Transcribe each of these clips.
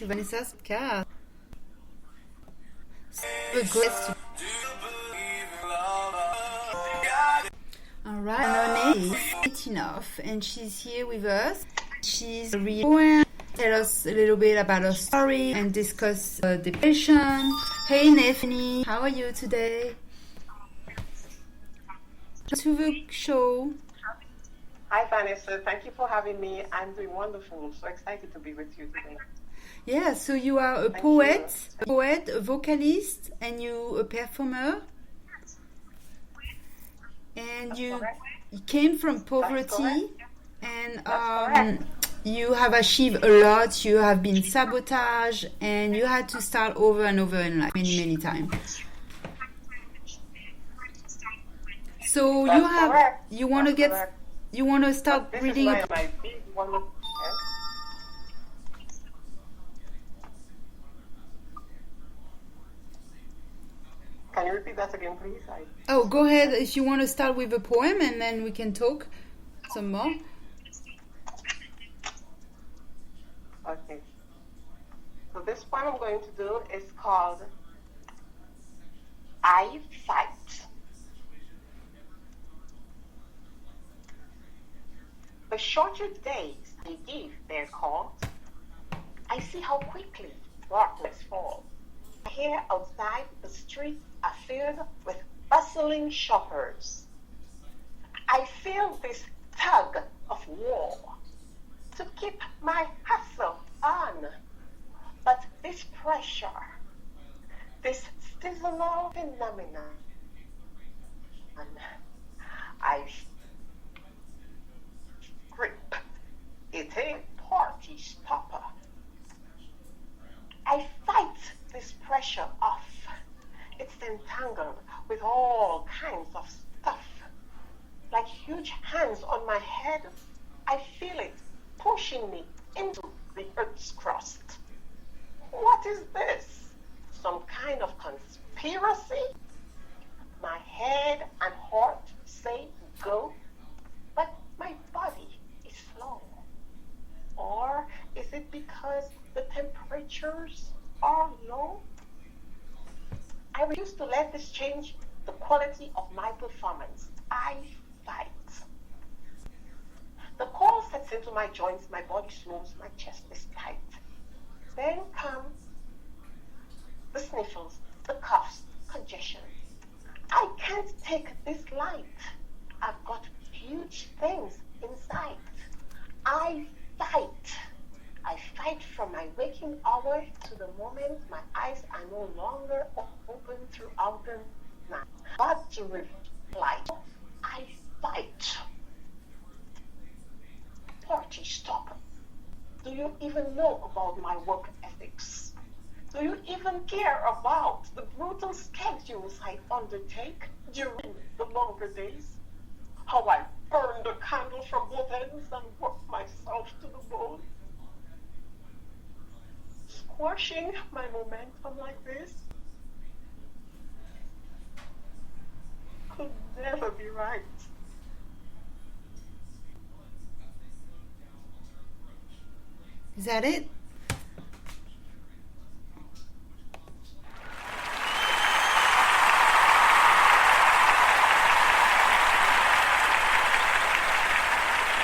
to Vanessa's podcast. Alright, her name is Etinoff, and she's here with us. She's a real poem. Tell us a little bit about her story and discuss depression. Hey Nathanie, how are you today? To the show. Hi Vanessa, thank you for having me. I'm doing wonderful. So excited to be with you today. Yeah, so you are a poet, a vocalist, and you a performer. And you came from poverty, and you have achieved a lot. You have been sabotaged, and you had to start over and over in life many times. So you want to start reading. My big one. Can you repeat that again, please? Oh, go ahead. If you want to start with a poem, and then we can talk some more. Okay. So this poem I'm going to do is called I Fight. The shorter days they give their call, I see how quickly darkness falls. Here outside the streets are filled with bustling shoppers. I feel this tug of war to keep my hustle on. But this pressure, this seasonal phenomenon, I grip. It a party stopper. I fight this pressure off. It's entangled with all kinds of stuff. Like huge hands on my head, I feel it pushing me into the earth's crust. What is this? Some kind of conspiracy? My head and heart say go, but my body is slow. Or is it because the temperatures are low? I refuse to let this change the quality of my performance. I fight. The cold sets into my joints, my body slows, my chest is tight. Then come the sniffles, the coughs, congestion. I can't take this light. I've got huge things inside. I fight. I fight from my waking hour to the moment my eyes are no longer open throughout the night. But to reply, I fight. Party stopper. Do you even know about my work ethics? Do you even care about the brutal schedules I undertake during the longer days? How I burn the candle from both ends and work myself to the bone? Squashing my momentum like this could never be right. Is that it?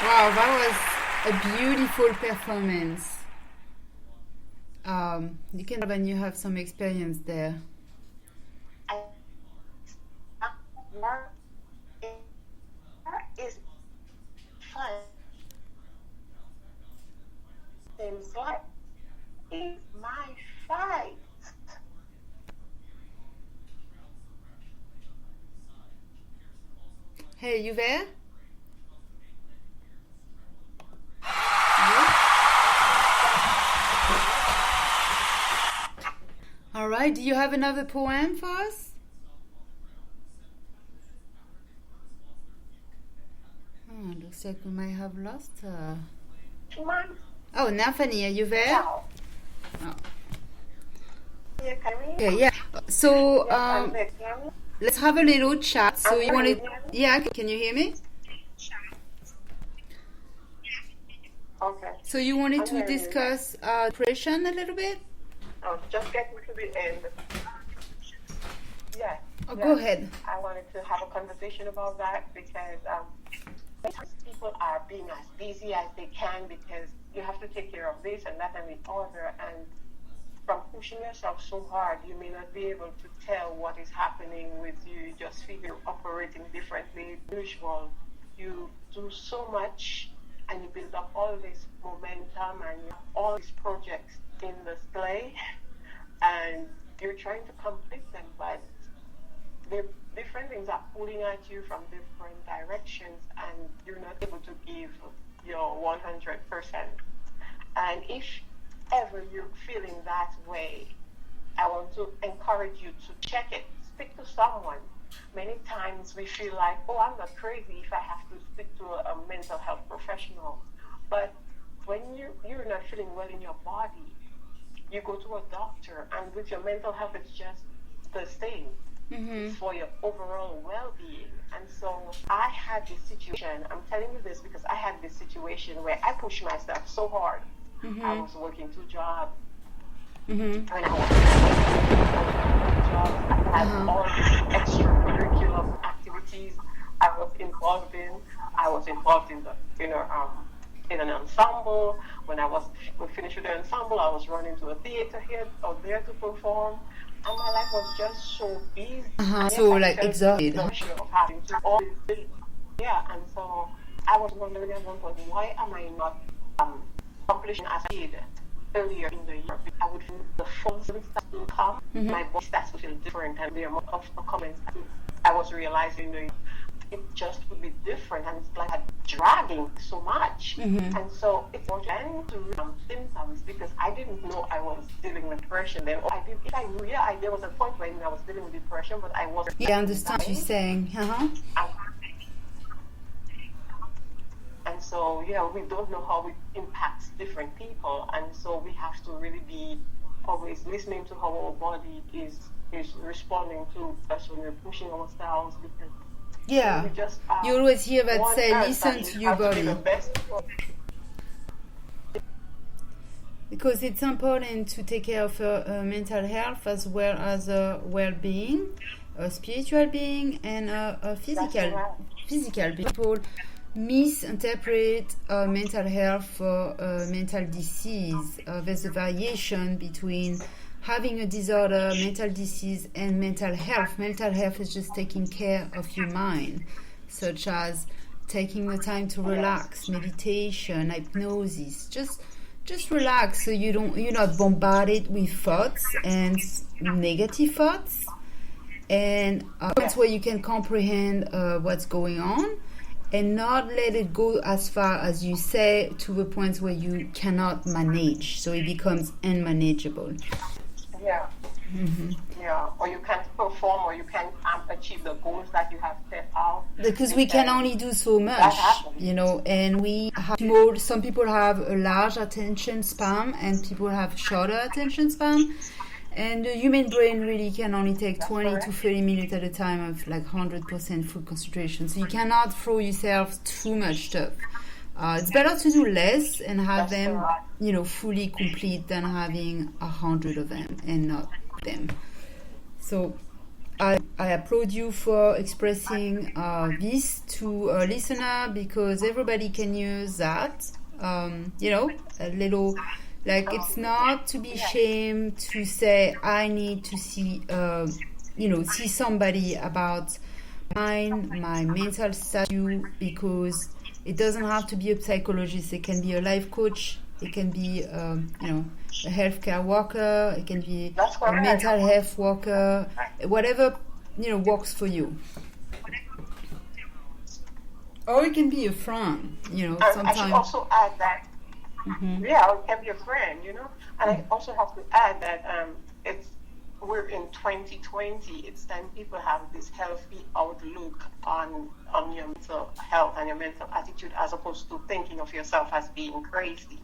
Wow, that was a beautiful performance. You can when you have some experience there. Is fun. Seems like it's my fight. Hey, you there? All right, do you have another poem for us? Oh, looks like we might have lost her. Oh, Nathanie, are you there? Oh. Okay, yeah. So, let's have a little chat. So you want to? Yeah, can you hear me? Okay. So you wanted I'm to hearing you. discuss depression a little bit? Just get to the end. Yeah. Oh, yeah. go ahead. I wanted to have a conversation about that because sometimes people are being as busy as they can because you have to take care of this and that and the other, and from pushing yourself so hard, you may not be able to tell what is happening with you. You just feel you're operating differently than usual. You do so much and you build up all this momentum and all these projects in display, and you're trying to complete them, but the different things are pulling at you from different directions, and you're not able to give your 100%. And if ever you're feeling that way, I want to encourage you to check it. Speak to someone. Many times we feel like, oh, I'm not crazy if I have to speak to a mental health professional. But when you're not feeling well in your body, you go to a doctor, and with your mental health, it's just the same. It's for your overall well-being. And so I had this situation, I'm telling you this because I had this situation where I pushed myself so hard. I was working 2 jobs. When I was working 2 jobs, I had all these extracurricular activities I was involved in. I was involved in in an ensemble. When we finished with the ensemble, I was running to a theater here or there to perform. And my life was just so busy. So like exhausted. Of having to all these things. Yeah, and so I was wondering at one point, why am I not accomplishing as I did earlier in the year? I would feel the full starts to come, my body starts to feel different, and the amount of comments I was realizing it just would be different, and it's like dragging so much. And so it was then to symptoms because I didn't know I was dealing with depression then. Or if I knew, there was a point when I was dealing with depression, but I wasn't. Yeah, I understand what you're saying. And so, we don't know how it impacts different people, and so we have to really be always listening to how our body is responding to us when we're pushing ourselves, because we just, you always hear that say, listen to your body. Because it's important to take care of mental health as well as well-being, spiritual being, and physical being. People misinterpret mental health for mental disease. There's a variation between having a disorder, mental disease, and mental health. Mental health is just taking care of your mind, such as taking the time to relax, meditation, hypnosis. Just relax so you're not bombarded with thoughts and negative thoughts, and points where you can comprehend what's going on, and not let it go as far as you say to the point where you cannot manage, so it becomes unmanageable. Or you can't perform, or you can't achieve the goals that you have set out. Because we can only do so much, and we have some people have a large attention span and people have shorter attention span. And the human brain really can only take 20 to 30 minutes at a time of like 100% full concentration. So you cannot throw yourself too much stuff. It's better to do less and have them, fully complete than having 100 of them and not them. So I applaud you for expressing this to a listener, because everybody can use that. A little, like, it's not to be ashamed to say I need to see somebody about my mental status, because it doesn't have to be a psychologist. It can be a life coach. It can be a healthcare worker. It can be a mental health worker. Whatever works for you. Or it can be a friend. Sometimes. I should also add that. It can be a friend. And I also have to add that we're in 2020. It's time people have this healthy outlook on your mental health and your mental attitude, as opposed to thinking of yourself as being crazy.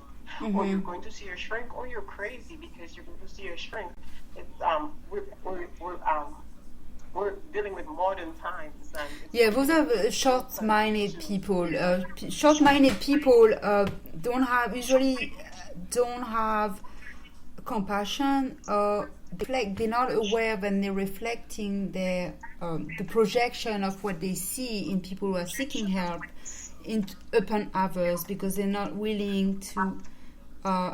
Or you're going to see a shrink, or you're crazy because you're going to see a shrink. It's we're dealing with modern times. And yeah, those are short-minded people. Short-minded people usually don't have compassion. They're not aware when they're reflecting the projection of what they see in people who are seeking help upon others, because they're not willing to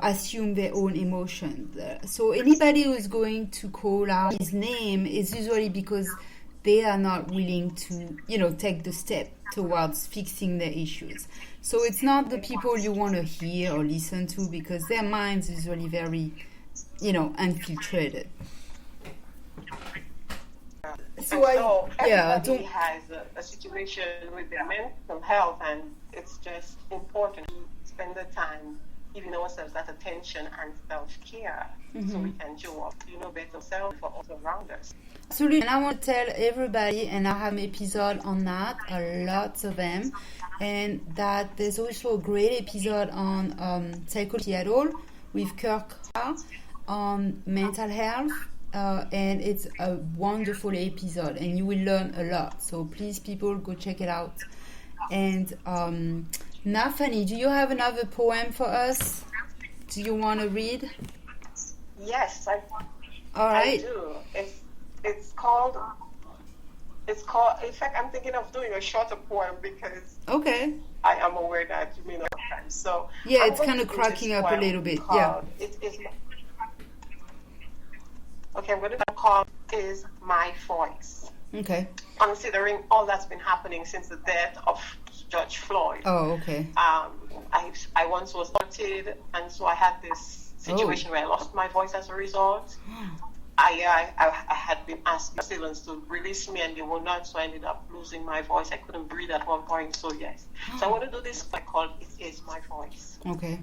assume their own emotions. So anybody who is going to call out his name is usually because they are not willing to, take the step towards fixing their issues. So it's not the people you want to hear or listen to, because their minds is usually very, infiltrated. So everybody has a situation with their mental health, and it's just important to spend the time giving ourselves that attention and self-care, so we can show up, better self for us around us. Absolutely, and I want to tell everybody, and I have an episode on that, lots of them, and that there's also a great episode on psychology at all with Kirk on mental health, and it's a wonderful episode, and you will learn a lot. So please, people, go check it out. And Nathanie, do you have another poem for us? Do you want to read? Yes, all right. I do. It's called. In fact, I'm thinking of doing a shorter poem because. Okay. I am aware that you may not have time. So. Yeah, it's kind of cracking up a little bit. Yeah. Okay, what it's called is My Voice. Okay. Considering all that's been happening since the death of George Floyd. Oh, okay. I once was assaulted, and so I had this situation where I lost my voice as a result. I had been asked by assailants to release me, and they would not, so I ended up losing my voice. I couldn't breathe at one point, so yes. So I want to do this I call It Is My Voice. Okay.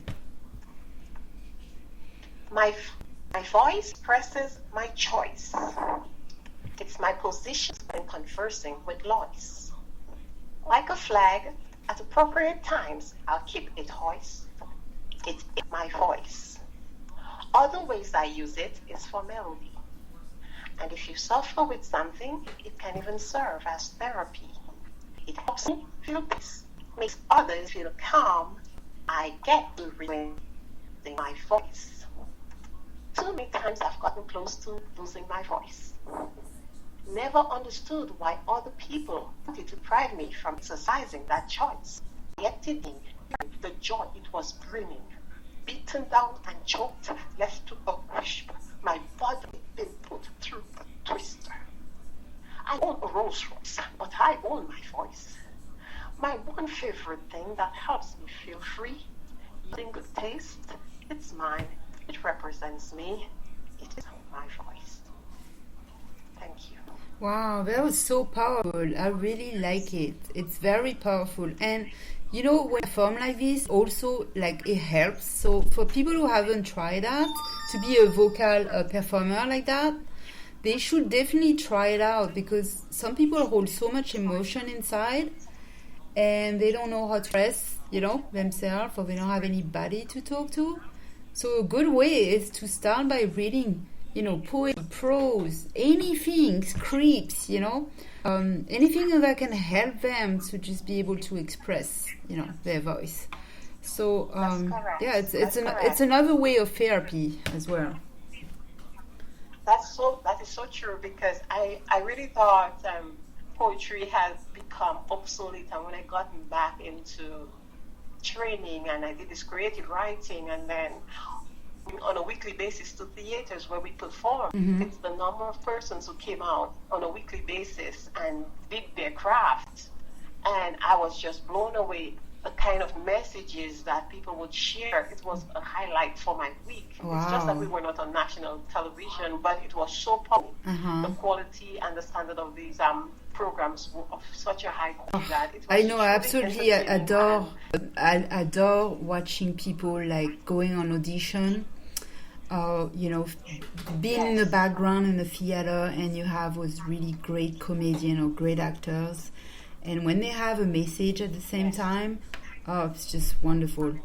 My voice expresses my choice. It's my position when conversing with Lois. Like a flag, at appropriate times, I'll keep it hoist. It's my voice. Other ways I use it is for melody. And if you suffer with something, it can even serve as therapy. It helps me feel peace, makes others feel calm. I get to raise my voice. Too many times I've gotten close to losing my voice. Never understood why other people wanted to deprive me from exercising that choice. Yet it did. The joy it was bringing. Beaten down and choked, left to a whisper. My body been put through a twister. I own a Rolls Royce, but I own my voice. My one favorite thing that helps me feel free. Using good taste, it's mine. It represents me. It is my voice. Thank you. Wow, that was so powerful. I really like it. It's very powerful. And when I perform like this, also it helps. So for people who haven't tried that, to be a vocal performer like that, they should definitely try it out, because some people hold so much emotion inside and they don't know how to express, themselves, or they don't have anybody to talk to. So a good way is to start by reading, poetry, prose, anything, scripts, anything that can help them to just be able to express, their voice. So yeah, it's another way of therapy as well. That is so true, because I really thought poetry has become obsolete, and when I got back into training and I did this creative writing, and then on a weekly basis to theaters where we perform, it's the number of persons who came out on a weekly basis and did their craft, and I was just blown away. The kind of messages that people would share, it was a highlight for my week. Wow. It's just that we were not on national television, but it was so powerful. The quality and the standard of these programs were of such a high quality that it was I know, I absolutely adore watching people going on audition, being in the background in the theater, and you have those really great comedians or great actors, and when they have a message at the same time, it's just wonderful.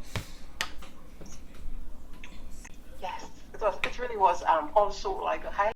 Yes, it really was also a highlight